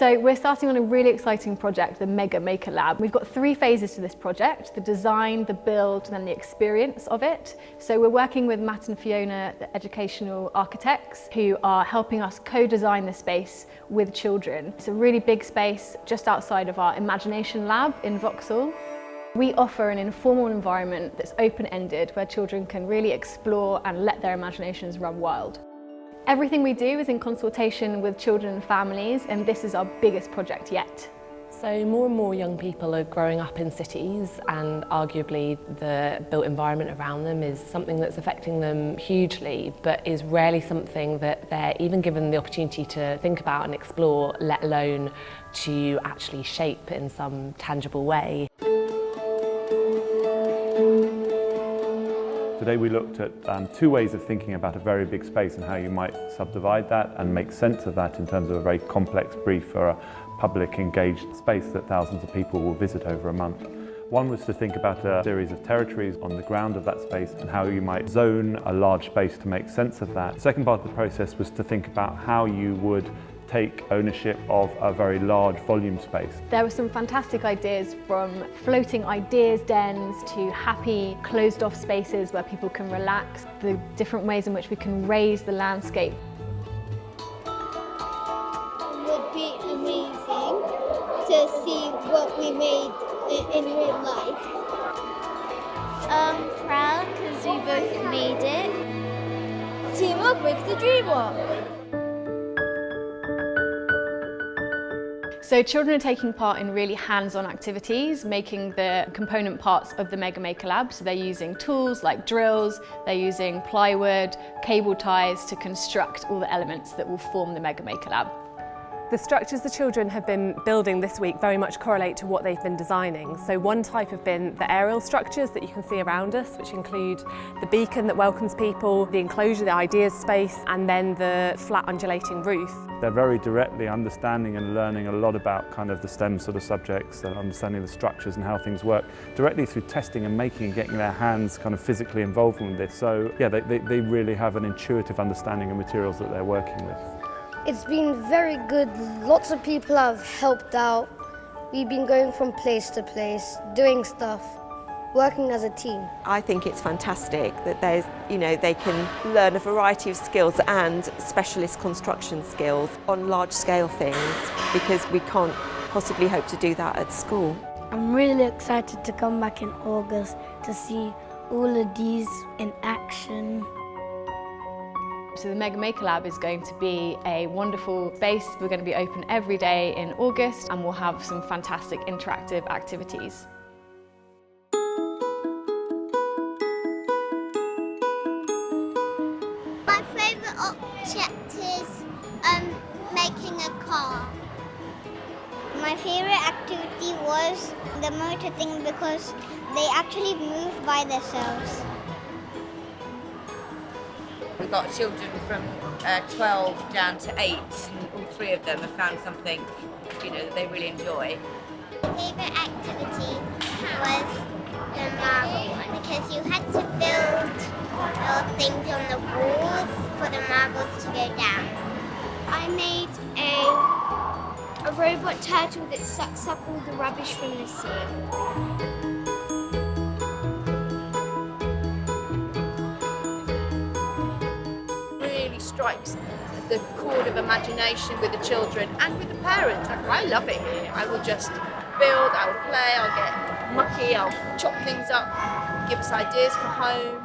So we're starting on a really exciting project, the Mega Maker Lab. We've got 3 phases to this project: the design, the build, and then the experience of it. So we're working with MATT+FIONA, the educational architects, who are helping us co-design the space with children. It's a really big space just outside of our Imagination Lab in Vauxhall. We offer an informal environment that's open-ended, where children can really explore and let their imaginations run wild. Everything we do is in consultation with children and families, and this is our biggest project yet. So more and more young people are growing up in cities, and arguably the built environment around them is something that's affecting them hugely, but is rarely something that they're even given the opportunity to think about and explore, let alone to actually shape in some tangible way. Today we looked at 2 ways of thinking about a very big space and how you might subdivide that and make sense of that in terms of a very complex brief for a public engaged space that thousands of people will visit over a month. One was to think about a series of territories on the ground of that space and how you might zone a large space to make sense of that. The second part of the process was to think about how you would take ownership of a very large volume space. There were some fantastic ideas, from floating ideas dens to happy closed off spaces where people can relax, the different ways in which we can raise the landscape. It would be amazing to see what we made in real life. Proud because we both made it. Teamwork makes the dream work. So children are taking part in really hands-on activities, making the component parts of the Mega Maker Lab. So they're using tools like drills, they're using plywood, cable ties to construct all the elements that will form the Mega Maker Lab. The structures the children have been building this week very much correlate to what they've been designing. So one type have been the aerial structures that you can see around us, which include the beacon that welcomes people, the enclosure, the ideas space, and then the flat undulating roof. They're very directly understanding and learning a lot about kind of the STEM sort of subjects and understanding the structures and how things work directly through testing and making and getting their hands kind of physically involved in this. So yeah, they really have an intuitive understanding of materials that they're working with. It's been very good. Lots of people have helped out. We've been going from place to place, doing stuff, working as a team. I think it's fantastic that they can learn a variety of skills and specialist construction skills on large-scale things, because we can't possibly hope to do that at school. I'm really excited to come back in August to see all of these in action. So the Mega Maker Lab is going to be a wonderful space. We're going to be open every day in August, and we'll have some fantastic interactive activities. My favourite object is making a car. My favourite activity was the motor thing, because they actually move by themselves. We've got children from 12 down to 8, and all 3 of them have found something, that they really enjoy. My favourite activity was the marble one, because you had to build little things on the walls for the marbles to go down. I made a robot turtle that sucks up all the rubbish from the sea. Strikes the chord of imagination with the children and with the parents. I love it here. I will just build, I will play, I'll get mucky, I'll chop things up, give us ideas for home.